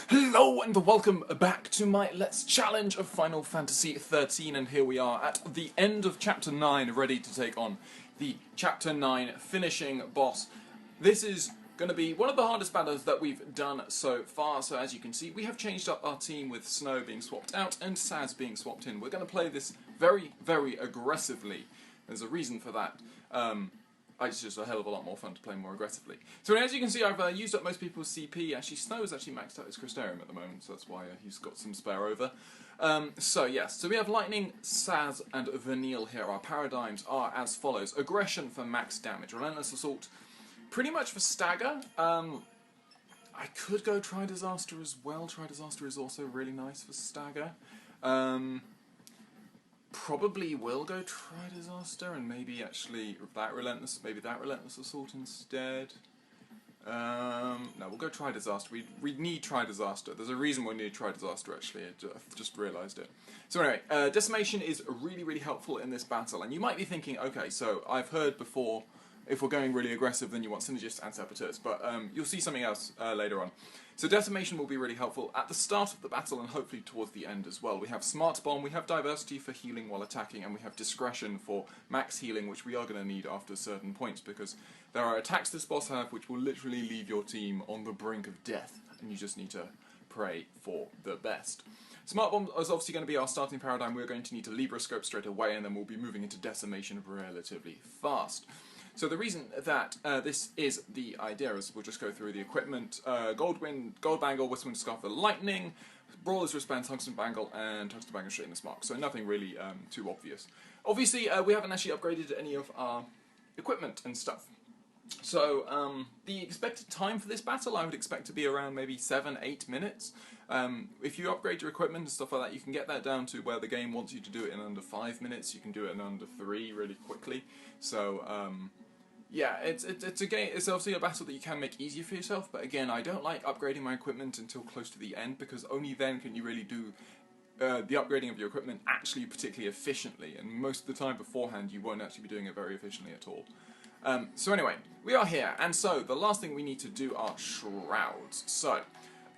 Hello and welcome back to my Let's Challenge of Final Fantasy XIII, and here we are at the end of Chapter 9, ready to take on the Chapter 9 finishing boss. This is going to be one of the hardest battles that we've done so far, so as you can see we have changed up our team with Snow being swapped out and Saz being swapped in. We're going to play this very, very aggressively. There's a reason for that. It's just a hell of a lot more fun to play more aggressively. So as you can see, I've used up most people's CP. Actually, Snow is actually maxed out his Crystarium at the moment, so that's why he's got some spare over. So we have Lightning, Saz, and Vanille here. Our paradigms are as follows. Aggression for max damage. Relentless Assault, pretty much for stagger. I could go Try Disaster as well. Try Disaster is also really nice for stagger. Probably will go Try Disaster and maybe actually that Relentless Assault instead. No, we'll go Try Disaster. We need Try Disaster. There's a reason we need Try Disaster actually. I just realised it. So anyway, Decimation is really, really helpful in this battle. And you might be thinking, okay, so I've heard before, if we're going really aggressive, then you want Synergists and Saboteurs. But you'll see something else later on. So Decimation will be really helpful at the start of the battle and hopefully towards the end as well. We have Smart Bomb, we have Diversity for healing while attacking, and we have Discretion for max healing, which we are going to need after certain points, because there are attacks this boss have which will literally leave your team on the brink of death, and you just need to pray for the best. Smart Bomb is obviously going to be our starting paradigm. We're going to need to Libra Scope straight away, and then we'll be moving into Decimation relatively fast. So the reason that this is the idea is we'll just go through the equipment. Gold Bangle, Whistlewind Scarf for Lightning, Brawler's Wristband, Tungsten Bangle, and Tungsten Bangle Straightness Mark. So nothing really too obvious. Obviously, we haven't actually upgraded any of our equipment and stuff. So the expected time for this battle, I would expect to be around maybe 7-8 minutes. If you upgrade your equipment and stuff like that, you can get that down to where the game wants you to do it in under 5 minutes. You can do it in under 3 really quickly. So yeah, it's a game. It's obviously a battle that you can make easier for yourself. But again, I don't like upgrading my equipment until close to the end, because only then can you really do the upgrading of your equipment actually particularly efficiently. And most of the time beforehand, you won't actually be doing it very efficiently at all. So anyway, we are here, and so the last thing we need to do are Shrouds. So,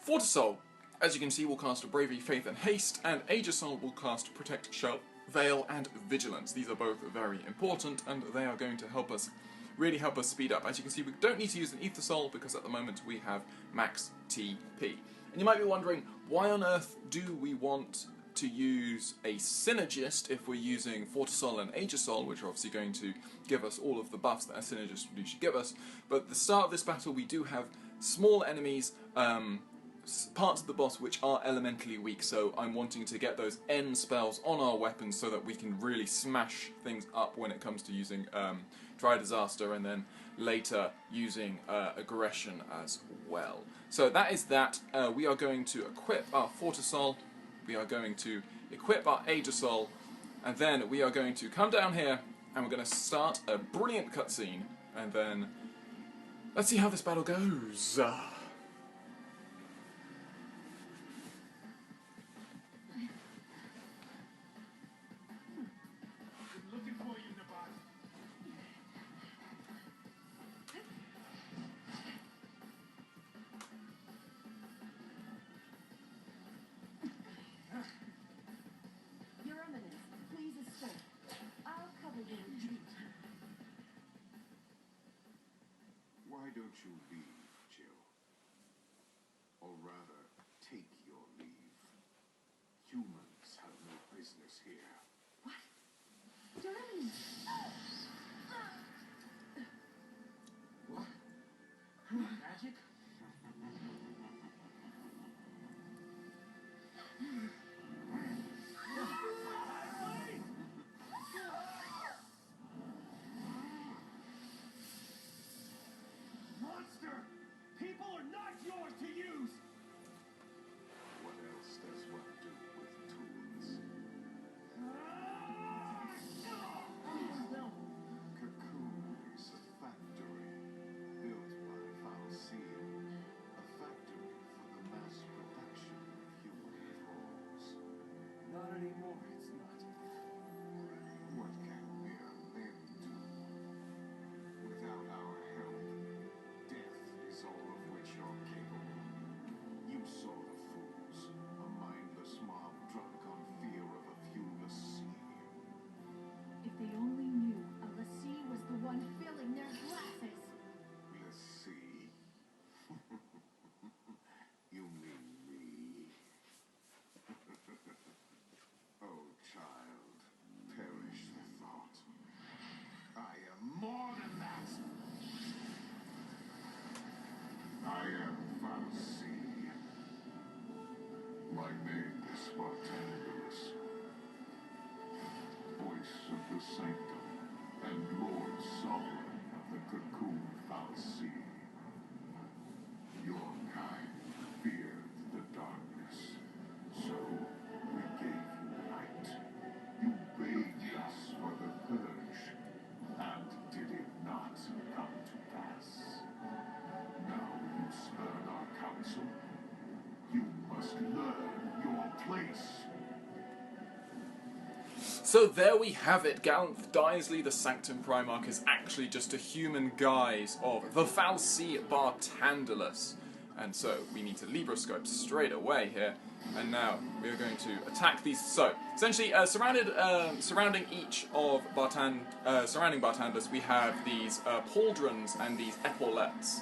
Fortisol, as you can see, will cast Bravery, Faith, and Haste, and Aegisol will cast Protect, Shell, Veil, and Vigilance. These are both very important, and they are going to help us, really help us speed up. As you can see, we don't need to use an Ether Soul, because at the moment we have max TP. And you might be wondering, why on earth do we want to use a Synergist if we're using Fortisol and Aegisol, which are obviously going to give us all of the buffs that a Synergist would usually give us. But at the start of this battle we do have small enemies, parts of the boss which are elementally weak, so I'm wanting to get those end spells on our weapons so that we can really smash things up when it comes to using Try Disaster, and then later using Aggression as well. So that is that. We are going to equip our Fortisol, we are going to equip our Aegisol, and then we are going to come down here and we're going to start a brilliant cutscene, and then let's see how this battle goes. Why don't you leave, Jill? Or rather, take your leave. Humans have no business here. What? Darling! What? Magic? Monster! People are not yours to use! What else does one do with tools? Cocoon is a factory built by Falcine, a factory for the mass production of human thralls. Not anymore, it's not. What can mere men do? Without our help, death is all of which you're capable. You saw the My name is Spartanus, voice of the sanctum and Lord Sovereign of the Cocoon Fal'Cie. Your kind feared the darkness, so we gave you light. You begged us for the purge, and did it not come to pass? Now you spurn our counsel. You must learn your place. So there we have it. Gallant Dysley, the Sanctum Primarch, is actually just a human guise of the Fal'Cie Bartandalus. And so we need to Libroscope straight away here. And now we are going to attack these. So essentially, surrounding each of surrounding Bartandalus, we have these pauldrons and these epaulettes.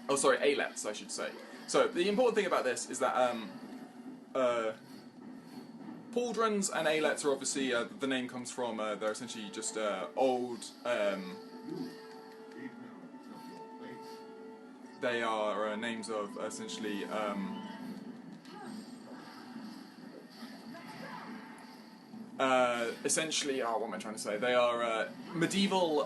Ailettes, I should say. So the important thing about this is that pauldrons and ailettes are obviously, the name comes from, they're essentially just old, they are names of essentially, what am I trying to say? They are medieval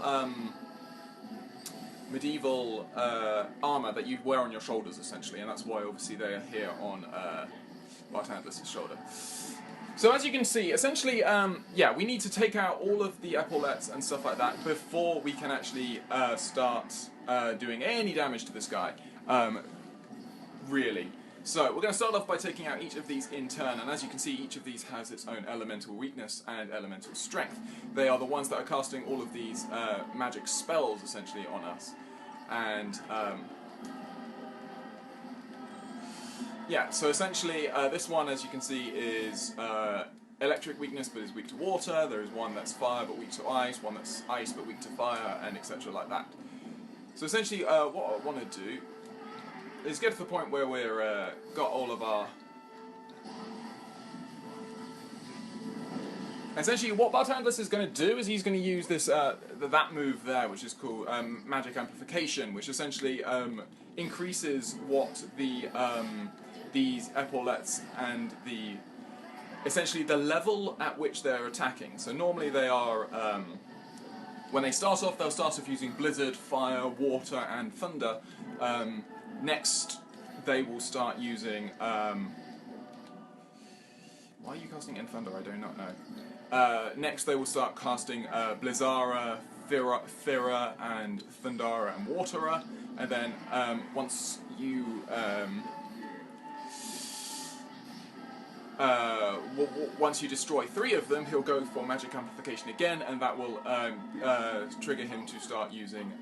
armour that you wear on your shoulders, essentially, and that's why obviously they are here on Bartandalus' shoulder. So as you can see, essentially, we need to take out all of the epaulettes and stuff like that before we can actually start doing any damage to this guy, really. So we're going to start off by taking out each of these in turn, and as you can see, each of these has its own elemental weakness and elemental strength. They are the ones that are casting all of these magic spells, essentially, on us. And, so essentially, this one, as you can see, is electric weakness but is weak to water. There is one that's fire but weak to ice, one that's ice but weak to fire, and etc. like that. So essentially, what I want to do is get to the point where we're got all of our... Essentially, what Bartandalus is going to do is he's going to use this that move there, which is called Magic Amplification, which essentially increases what the these epaulettes and essentially the level at which they're attacking. So normally they are, when they start off, they'll start off using Blizzard, Fire, Water, and Thunder. Next, they will start using... why are you casting in Thunder? I do not know. Next, they will start casting Blizzara, Fira, and Thundara, and Watera. And then, once you... once you destroy 3 of them, he'll go for Magic Amplification again, and that will trigger him to start using,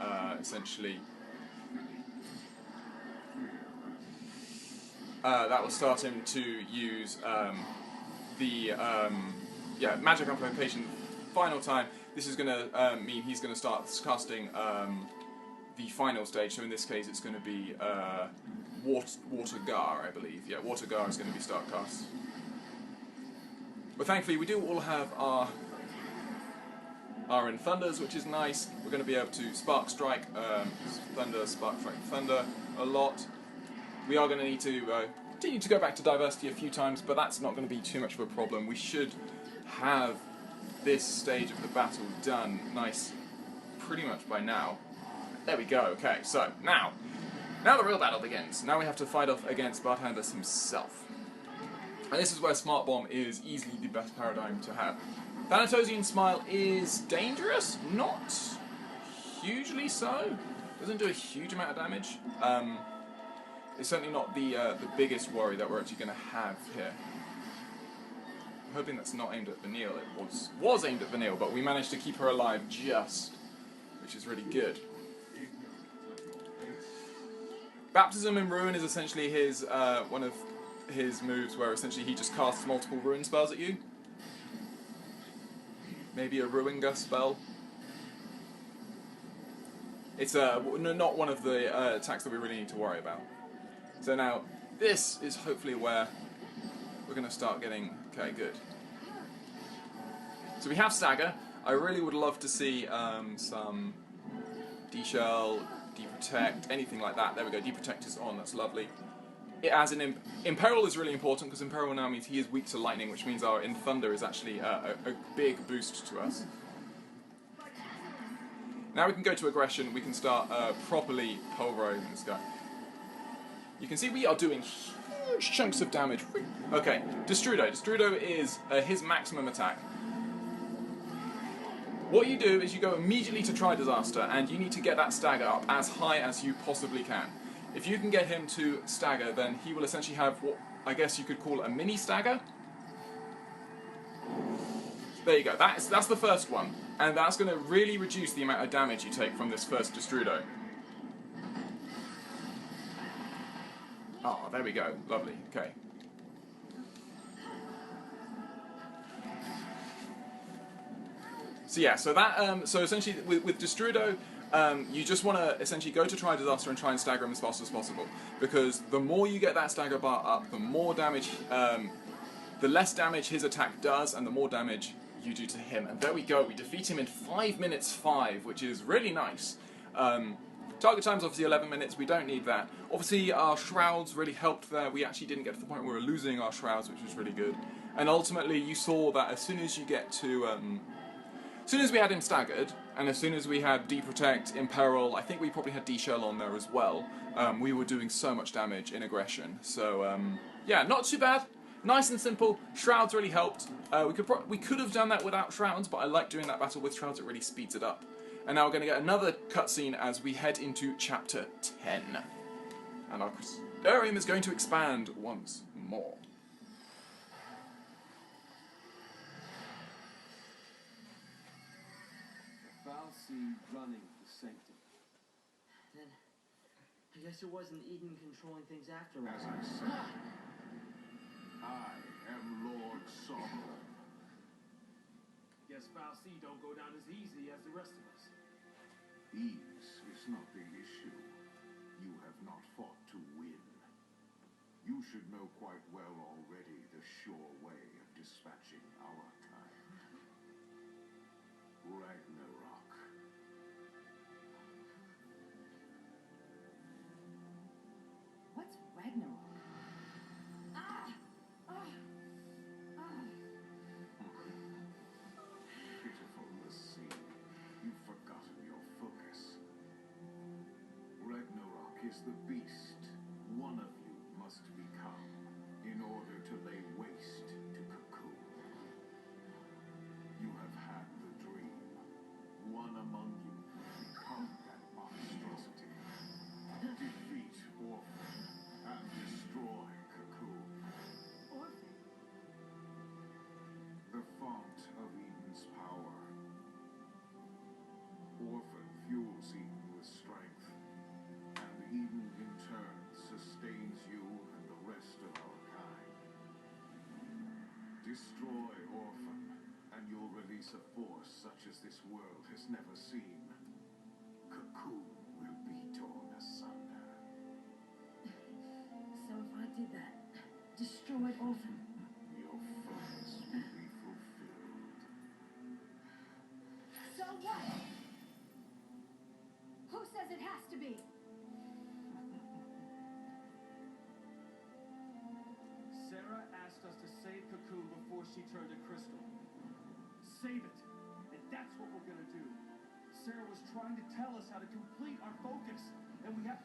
essentially... that will start him to use Magic Amplification final time. This is going to mean he's going to start casting the final stage, so in this case it's going to be Watergar, I believe. Yeah, Watergar is going to be start cast. But thankfully we do all have our Thunders, which is nice. We're going to be able to Spark Strike Thunder, Spark Strike Thunder a lot. We are going to need to continue to go back to Diversity a few times, but that's not going to be too much of a problem. We should have this stage of the battle done nice pretty much by now. There we go, okay, so now the real battle begins. Now we have to fight off against Bartandalus himself. And this is where Smart Bomb is easily the best paradigm to have. Thanatosian Smile is dangerous, not hugely so. Doesn't do a huge amount of damage. It's certainly not the biggest worry that we're actually going to have here. I'm hoping that's not aimed at Vanille. It was aimed at Vanille, but we managed to keep her alive just, which is really good. Baptism in Ruin is essentially his one of his moves where essentially he just casts multiple Ruin spells at you. Maybe a Ruin Gust spell. It's not one of the attacks that we really need to worry about. So now, this is hopefully where we're going to start getting... Okay, good. So we have Stagger. I really would love to see some D-Shell, D-Protect, anything like that. There we go, D-Protect is on, that's lovely. as an Imperil is really important because Imperil now means he is weak to lightning, which means our in thunder is actually a big boost to us. Now we can go to aggression. We can start properly pulverizing this guy. You can see we are doing huge chunks of damage. Okay, Destrudo. Destrudo is his maximum attack. What you do is you go immediately to Try Disaster, and you need to get that stagger up as high as you possibly can. If you can get him to stagger, then he will essentially have what I guess you could call a mini stagger. There you go. That's the first one, and that's going to really reduce the amount of damage you take from this first Destrudo. Oh, there we go. Lovely. Okay. So yeah, so essentially with Destrudo, you just want to essentially go to Try Disaster and try and stagger him as fast as possible, because the more you get that stagger bar up, the more damage, the less damage his attack does, and the more damage you do to him. And there we go. We defeat him in 5 minutes 5, which is really nice. Target time's obviously 11 minutes. We don't need that. Obviously, our shrouds really helped there. We actually didn't get to the point where we were losing our shrouds, which was really good. And ultimately, you saw that as soon as you get to as soon as we had him staggered, and as soon as we had Deprotect, Imperil, I think we probably had D-Shell on there as well, we were doing so much damage in aggression. So, yeah, not too bad. Nice and simple. Shrouds really helped. We could have done that without Shrouds, but I like doing that battle with Shrouds. It really speeds it up. And now we're going to get another cutscene as we head into Chapter 10. And our Crystarium is going to expand once more. Running the sanctum. Then, I guess it wasn't Eden controlling things after all. As I said, I am Lord Sorrow. Guess Fal'Cie don't go down as easy as the rest of us. Ease is not the issue. You have not fought to win. You should know quite well already the sure way of dispatching our kind. Ragnarok. What's Ragnarok? Pitiful Lassie, you've forgotten your focus. Ragnarok is the beast one of you must become in order to lay waste to Cocoon. You have had the dream. One among you will become that monstrosity. Defeat Orphan and destroy Cocoon. Orphan? The font of Eden's power. Orphan fuels Eden with strength, and Eden in turn sustains you and the rest of our kind. Destroy Orphan, and you'll release a force such as this world has never seen. Cocoon will be torn asunder. So if I did that, destroyed Orphan, Your focus will be fulfilled. so what? Who says it has to be? Sarah asked us to save Cocoon before she turned to crystal. Save it, and that's what we're gonna do. Sarah was trying to tell us how to complete our focus, and we have.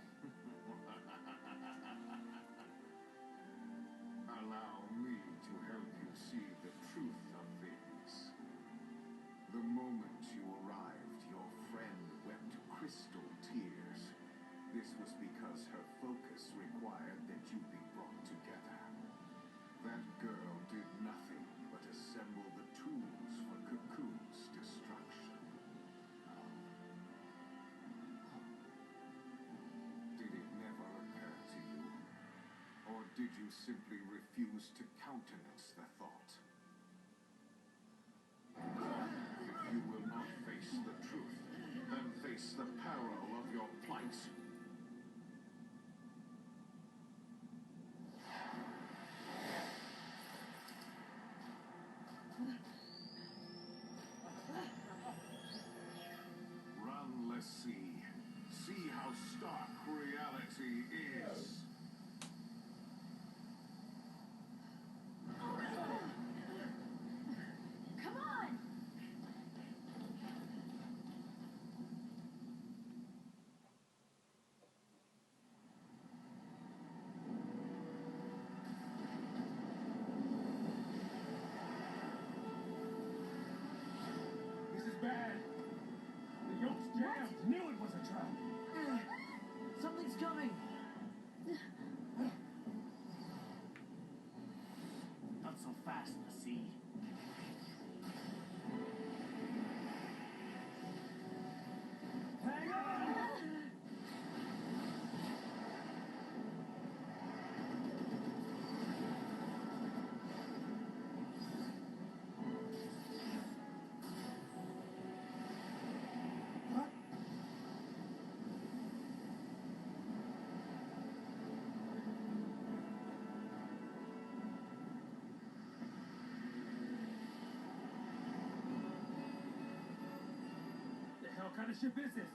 Allow me to help you see the truth of things. The moment you arrived, your friend wept crystal tears. This was because her focus required that you be brought together. That girl did nothing but assemble the tools for Cocoon's destruction. Did it never occur to you? Or did you simply refuse to countenance the thought? If you will not face the truth, then face the peril of your plight. Run, let's see. See how stark reality is. fast, see? Hang on! What? The hell kind of ship is this?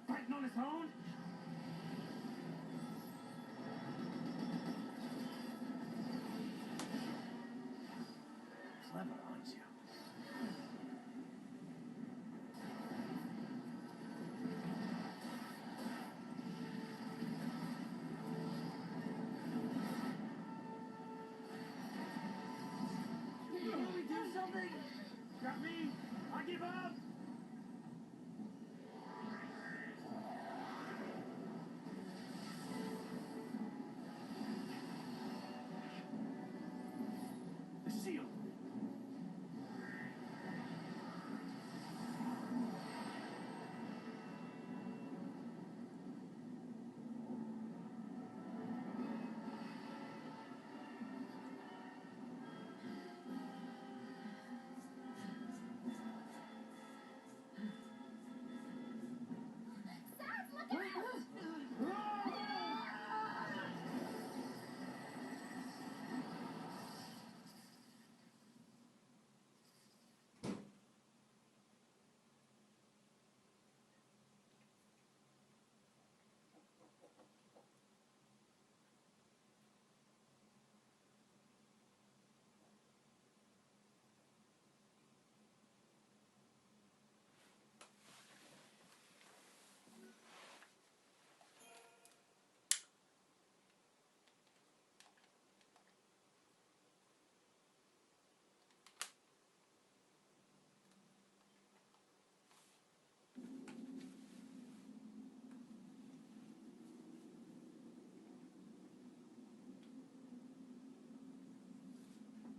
Fighting on its own? Clever, aren't you? Can we do something? Got me! I give up! The seal.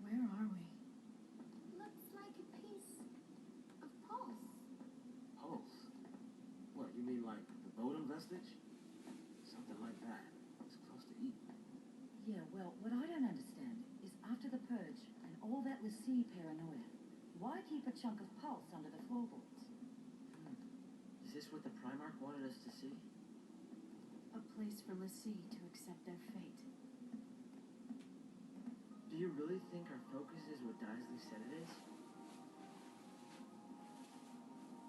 Where are we? Looks like a piece of pulse. Pulse? What, you mean like the Bodum vestige? Something like that. It's close to Eden. Yeah, well, what I don't understand is after the purge and all that Lassie paranoia, why keep a chunk of pulse under the floorboards? Is this what the Primarch wanted us to see? A place for Lassie to accept their fate. Do you really think our focus is what Daisley said it is?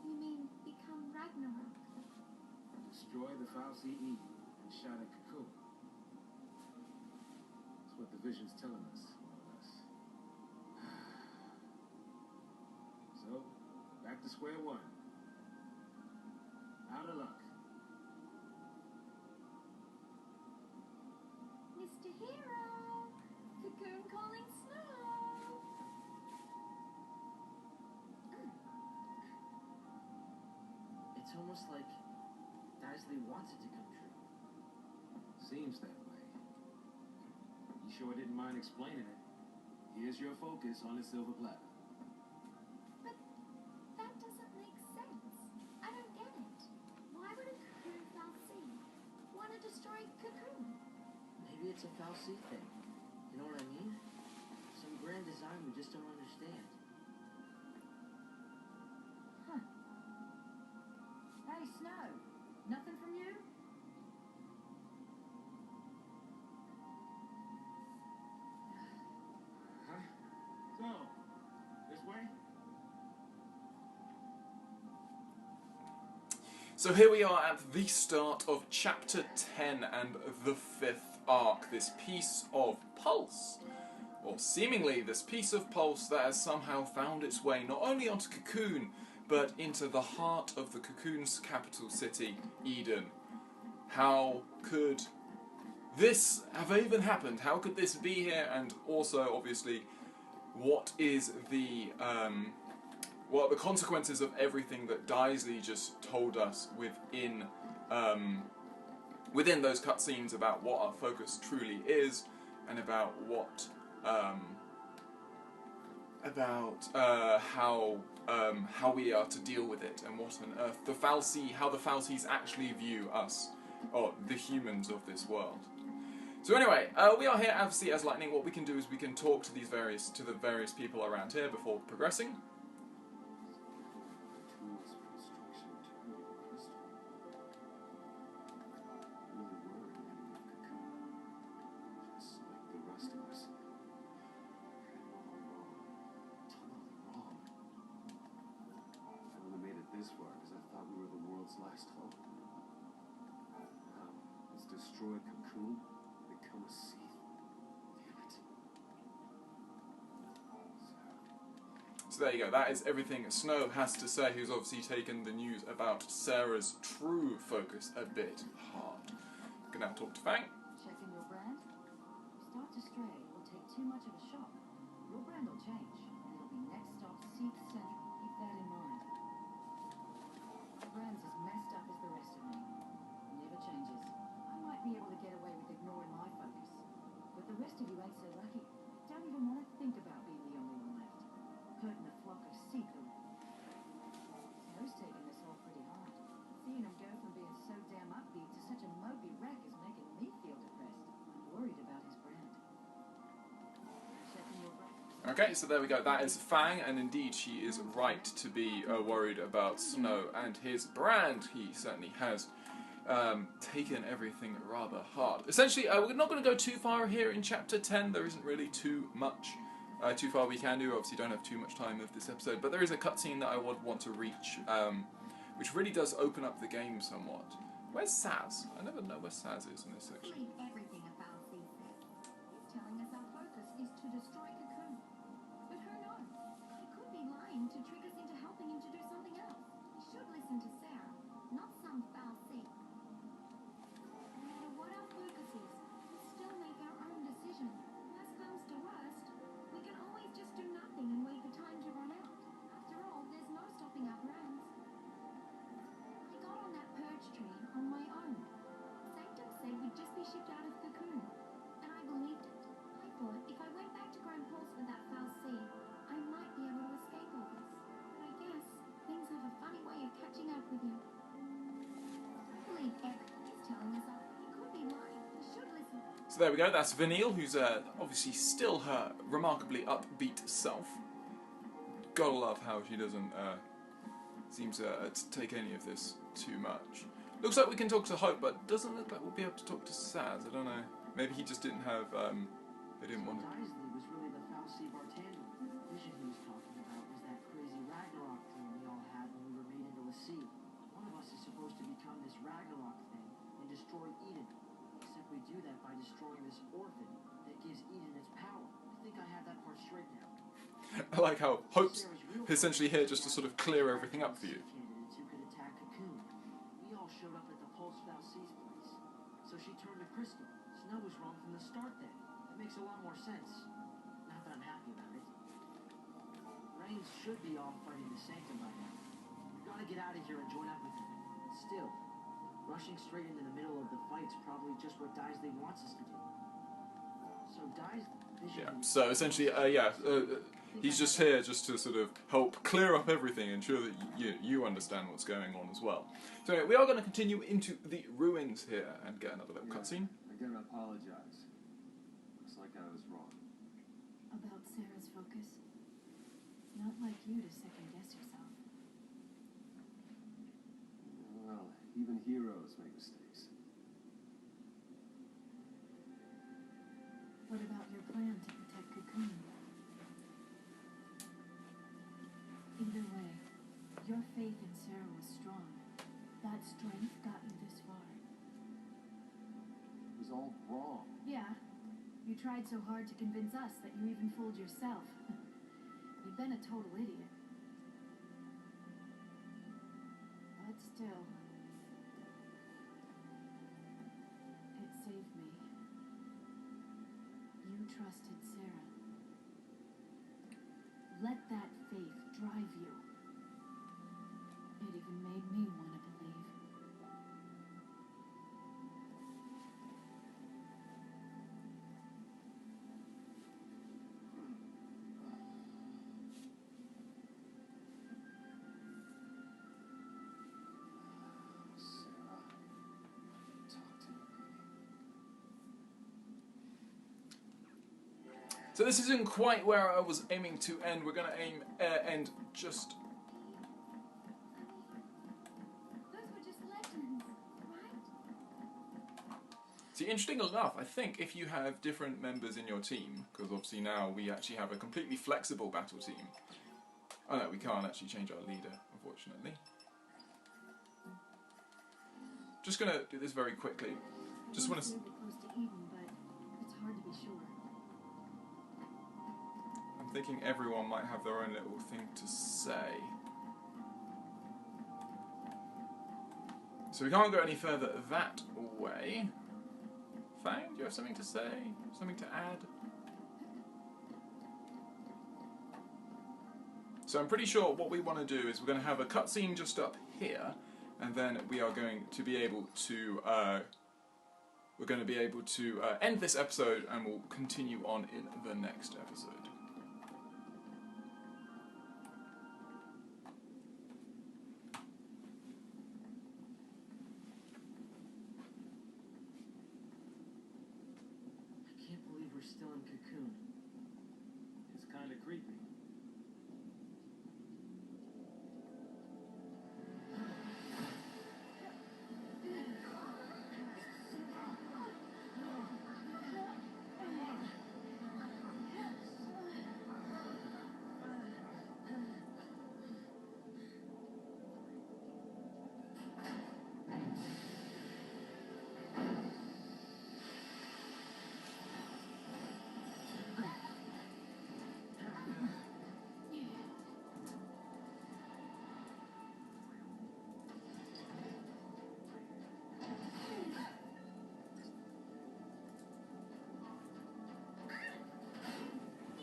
You mean become Ragnarok? Destroy the Falsi Eden and shatter Cocoon. That's what the vision's telling us, more or less. So, back to square one. Out of luck. Mr. Hero! Cocoon calling Snow! It's almost like Daisley wants it to come true. Seems that way. You sure didn't mind explaining it. Here's your focus on the silver platter. But that doesn't make sense. I don't get it. Why would a Cocoon Falsi want to destroy Cocoon? Maybe it's a Falsi thing. You know what I mean? Some grand design we just don't understand. Huh. Hey, Snow, nothing from you? Huh? So, this way? So here we are at the start of Chapter 10 and the 5th arc, this piece of pulse. Or seemingly this piece of pulse that has somehow found its way not only onto Cocoon, but into the heart of the Cocoon's capital city, Eden. How could this have even happened? How could this be here? And also, obviously, what is the what are the consequences of everything that Daisley just told us within within those cutscenes about what our focus truly is, and about what about how we are to deal with it and what on earth how the fal'Cies actually view us, or the humans of this world. So anyway, we are here obviously as Lightning. What we can do is we can talk to the various people around here before progressing. Tools for destruction turned into crystal. Really were an enemy of Cocoon, just like the rest of us. All wrong. Totally wrong. I only made it this far because I thought we were the world's last hope. Wow, let's destroy Cocoon, become a Sith. Damn it. So there you go, that is everything Snow has to say, who's obviously taken the news about Sarah's true focus a bit hard. Can now talk to Fang. Checking your brand? You start to stray or take too much of a shock. Your brand will change, and it'll be next stop Seek Central. Keep that in mind. My brand's as messed up as the rest of me. Never changes. I might be able to get away with ignoring my focus, but the rest of you ain't so lucky. Don't even want to think about being the only one left. Hurting a flock of Seek. Snow's taking this all pretty hard. Seeing him go from being so damn upbeat to such a mopey wreck is making me feel depressed. I'm worried about his brand. Checking your brand. Okay, so there we go. That is Fang, and indeed she is right to be worried about Snow and his brand. He certainly has taken everything rather hard. Essentially, we're not going to go too far here in Chapter 10. There isn't really too far we can do. Obviously, don't have too much time of this episode, but there is a cutscene that I would want to reach, which really does open up the game somewhat. Where's Saz? I never know where Saz is in this section. Believe everything about these says. He's telling us our focus is to destroy Cocoon. But who knows? He could be lying to trick us into helping him to do something else. We should listen to Sarah, not some foul seek. No matter what our focus is, we still make our own decision. Worst comes to worst, we can always just do nothing and wait for time to run out. After all, there's no stopping our plans. I got on that purge train on my own. Sanctum said we'd just be shipped out of Cocoon, and I believed it. I thought if I went back to Grand Pulse with that foul seed, I might be able to escape all this. But I guess things have a funny way of catching up with you. I believe everything he's telling us. He could be lying. We should listen. So there we go. That's Vanille, who's obviously still her remarkably upbeat self. Gotta love how she doesn't seem to take any of this too much. Looks like we can talk to Hope, but doesn't look like we'll be able to talk to Saz. I don't know. Maybe he just didn't have. They didn't want to. Isley was really the fal'Cie bartender. The vision he was talking about was that crazy Ragnarok dream we all had when we were made into a sea. One of us is supposed to become this Ragnarok thing and destroy Eden. Except we do that by destroying this orphan that gives Eden its power. I think I have that part straight now. I like how Hope's essentially here just to sort of clear everything up for you. Candidates who could attack Cocoon. We all showed up at the Pulse fal'Cie's place. So she turned to Crystal. Snow was wrong from the start then. That makes a lot more sense. Not that I'm happy about it. Reigns should be off fighting the Sanctum by now. We gotta get out of here and join up with him. Still, rushing straight into the middle of the fight's probably just what Isley wants us to do. So Yeah. So essentially, he's just here just to sort of help clear up everything, ensure that you understand what's going on as well. So anyway, we are going to continue into the ruins here and get another little cutscene. I gotta apologize. Looks like I was wrong. About Sarah's focus? Not like you to second guess yourself. Well, even heroes make mistakes. What about your plan to protect Cocoon? Either way, your faith in Sarah was strong. That strength got you this far. It was all wrong. Yeah, you tried so hard to convince us that you even fooled yourself. You've been a total idiot. But still, it saved me. You trusted Sarah. Let that faith drive you. It even made me want to believe. So this isn't quite where I was aiming to end. We're going to end just... Those were just legends, right? See, interesting enough, I think if you have different members in your team, because obviously now we actually have a completely flexible battle team. Oh no, we can't actually change our leader, unfortunately. Just going to do this very quickly. Just want to... Close to even, but it's hard to be sure. I'm thinking everyone might have their own little thing to say. So we can't go any further that way. Fang, do you have something to say? Something to add? So I'm pretty sure what we want to do is we're going to have a cutscene just up here, and then we are going to be able to end this episode, and we'll continue on in the next episode. I can't believe we're still in Cocoon. It's kind of creepy.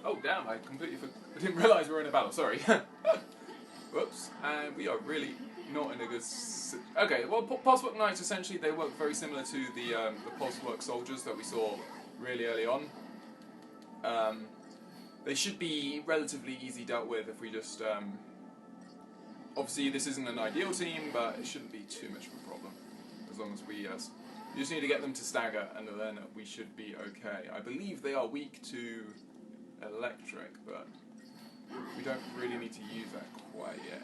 Oh damn, I didn't realise we were in a battle, sorry. Whoops, and we are really not in a good... Okay, well, Pulsework Knights, essentially, they work very similar to the Pulsework Soldiers that we saw really early on. They should be relatively easy dealt with if we just... obviously, this isn't an ideal team, but it shouldn't be too much of a problem. As long as we just need to get them to stagger, and then we should be okay. I believe they are weak to electric, but we don't really need to use that quite yet.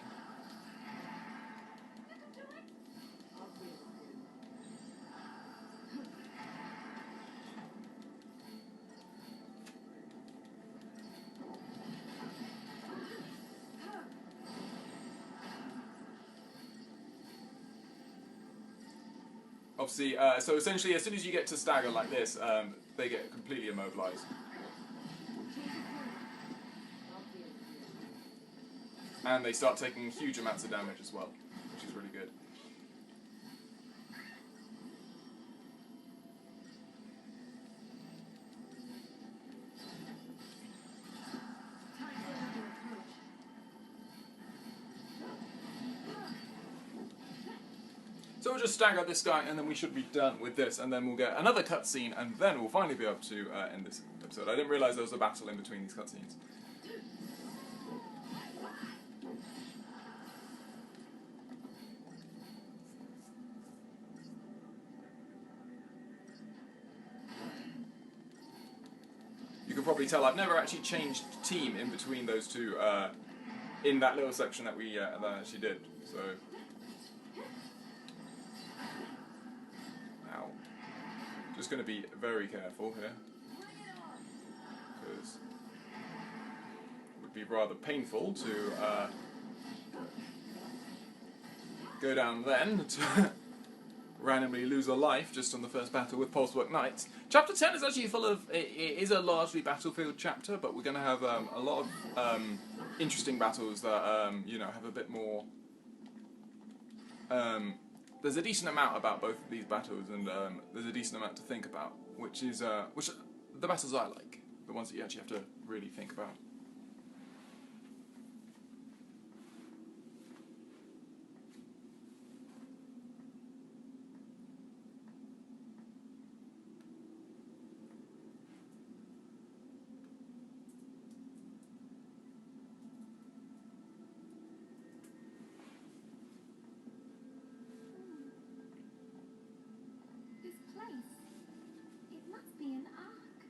Obviously, so essentially, as soon as you get to stagger like this, they get completely immobilized. And they start taking huge amounts of damage as well, which is really good. So we'll just stagger this guy, and then we should be done with this, and then we'll get another cutscene, and then we'll finally be able to end this episode. I didn't realise there was a battle in between these cutscenes. You can probably tell I've never actually changed team in between those two in that little section that we that actually did. So, ow. Just going to be very careful here, because it would be rather painful to go down then to randomly lose a life just on the first battle with Pulsework Knights. Chapter 10 is actually full of... It is a largely battlefield chapter, but we're going to have a lot of interesting battles that, you know, have a bit more... there's a decent amount about both of these battles, and there's a decent amount to think about, which is... which the battles I like, the ones that you actually have to really think about. This place. It must be an ark.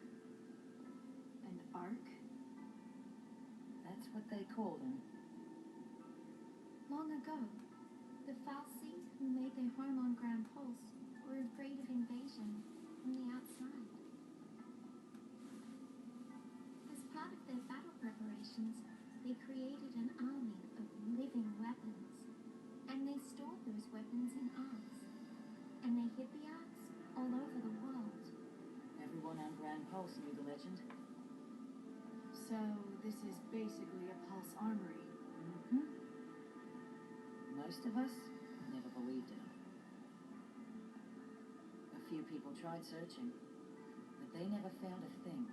An ark? what they call them? Long ago, the Falseed who made their home on Grand Pulse were afraid of invasion from the outside. As part of their battle preparations, they created an army of living weapons, and they stored those weapons in arks. And they hid the arks all over the world. Everyone on Grand Pulse knew the legend. So, this is basically a Pulse armory. Mm-hmm. Most of us never believed in them. A few people tried searching, but they never found a thing.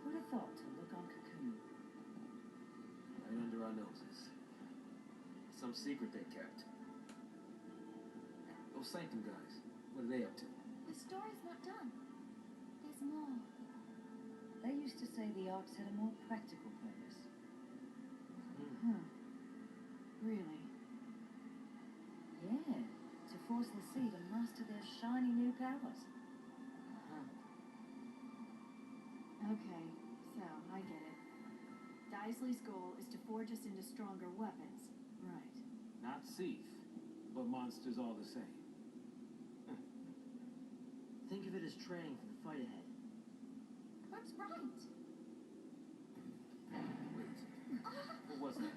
Who'd have thought to look on Cocoon? Right under our noses. Some secret they kept. Those Sanctum guys, what are they up to? The story's not done. There's more. They used to say the Arks had a more practical purpose. Huh. Really? Yeah, to force the sea to master their shiny new powers. Okay, so I get it. Daisley's goal is to forge us into stronger weapons. Right. Not Seath, but monsters all the same. Think of it as training for the fight ahead. That's right. Wait, what was that?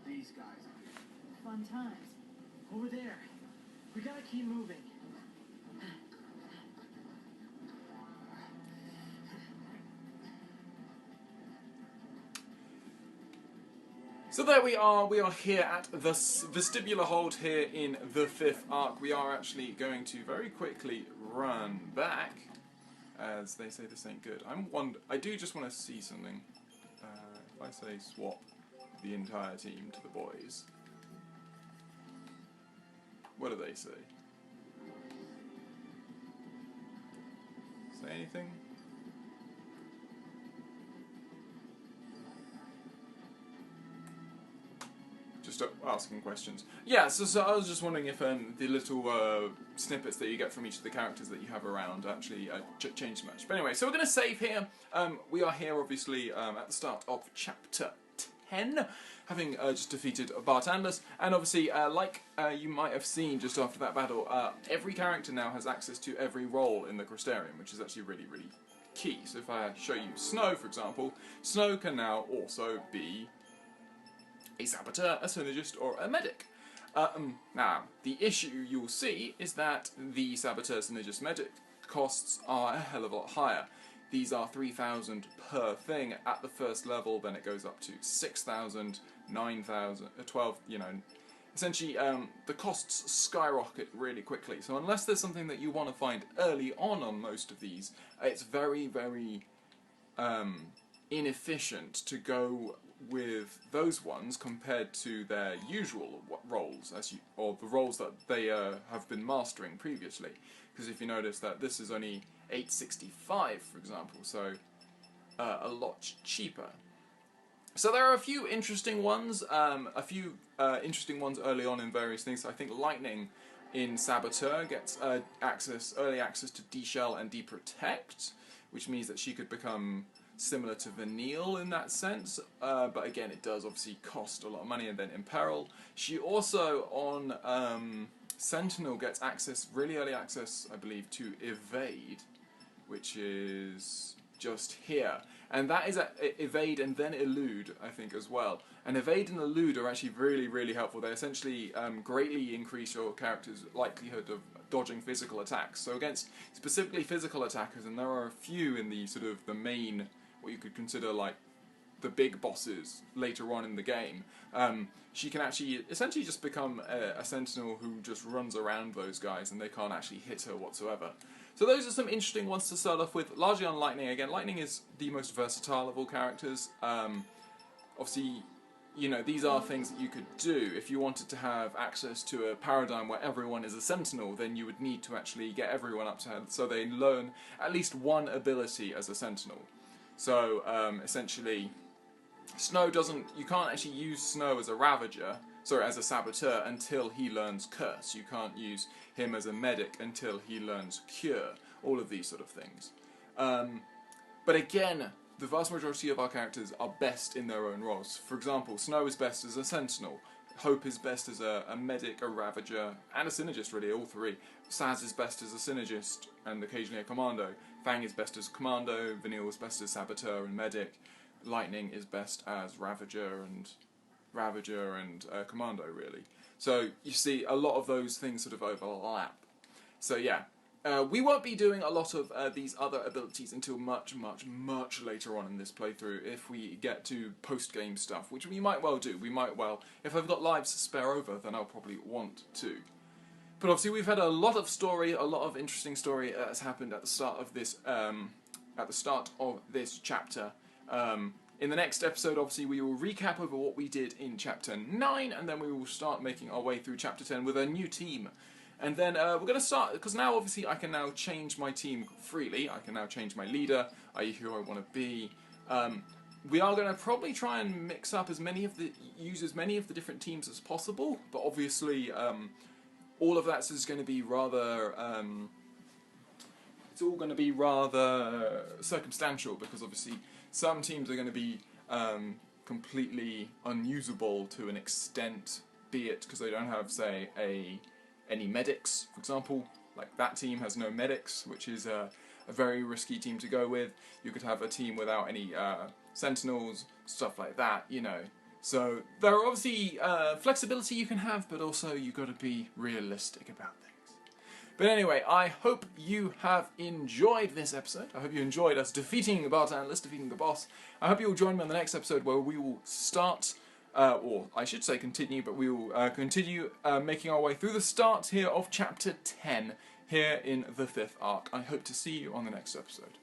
These guys. Fun times. Over there. We gotta keep moving. So there we are here at the vestibular hold here in the 5th arc. We are actually going to very quickly run back, as they say this ain't good. I do just want to see something. If I say swap the entire team to the boys, what do they say? Say anything? Just asking questions. Yeah, so I was just wondering if the little snippets that you get from each of the characters that you have around actually change much. But anyway, so we're going to save here. We are here, obviously, at the start of Chapter 10, having just defeated Bartandus. And obviously, like you might have seen just after that battle, every character now has access to every role in the Crystarium, which is actually really, really key. So if I show you Snow, for example, Snow can now also be a saboteur, a synergist, or a medic. Now, the issue you'll see is that the saboteur, synergist, medic costs are a hell of a lot higher. These are 3,000 per thing at the first level, then it goes up to 6,000, 9,000, 12, you know. Essentially, the costs skyrocket really quickly. So unless there's something that you want to find early on most of these, it's very, very inefficient to go with those ones compared to their usual roles, or the roles that they have been mastering previously. Because if you notice that this is only 865, for example, so a lot cheaper. So there are a few interesting ones, early on in various things. I think Lightning in Saboteur gets early access to D-Shell and D-Protect, which means that she could become similar to Vanille in that sense, but again it does obviously cost a lot of money. And then Imperil, she also on Sentinel gets really early access, I believe, to Evade, which is just here, and that is Evade and then Elude, I think, as well. And Evade and Elude are actually really, really helpful. They essentially greatly increase your character's likelihood of dodging physical attacks. So against specifically physical attackers, and there are a few in the sort of the main, what you could consider like the big bosses later on in the game, she can actually essentially just become a sentinel who just runs around those guys and they can't actually hit her whatsoever. So those are some interesting ones to start off with, largely on Lightning. Again, Lightning is the most versatile of all characters. Obviously, you know, these are things that you could do. If you wanted to have access to a paradigm where everyone is a sentinel, then you would need to actually get everyone up to her so they learn at least one ability as a sentinel. So, essentially, Snow doesn't. You can't actually use Snow as a Ravager. Sorry, as a Saboteur until he learns Curse. You can't use him as a medic until he learns Cure. All of these sort of things. But again, the vast majority of our characters are best in their own roles. For example, Snow is best as a Sentinel. Hope is best as a medic, a Ravager, and a Synergist, really, all three. Saz is best as a Synergist and occasionally a Commando. Fang is best as Commando. Vanille is best as Saboteur and medic. Lightning is best as Ravager and Commando, really. So you see a lot of those things sort of overlap. So yeah, we won't be doing a lot of these other abilities until much later on in this playthrough if we get to post-game stuff, which we might well do. We might well, if I've got lives to spare over, then I'll probably want to. But obviously we've had a lot of story, a lot of interesting story has happened at the start of this chapter. In the next episode, obviously, we will recap over what we did in Chapter 9, and then we will start making our way through Chapter 10 with a new team. And then we're going to start, because now, obviously, I can now change my team freely. I can now change my leader, i.e. who I want to be. We are going to probably try and mix up use as many of the different teams as possible, but obviously, all of that is going to be rather... it's all going to be rather circumstantial, because obviously some teams are going to be completely unusable to an extent, be it because they don't have, say, any medics, for example. Like that team has no medics, which is a very risky team to go with. You could have a team without any sentinels, stuff like that, you know. So there are obviously flexibility you can have, but also you've got to be realistic about things. But anyway, I hope you have enjoyed this episode. I hope you enjoyed us defeating the Bart Analyst, defeating the boss. I hope you'll join me on the next episode where we will start, or I should say continue, but we will continue making our way through the start here of Chapter 10 here in the 5th arc. I hope to see you on the next episode.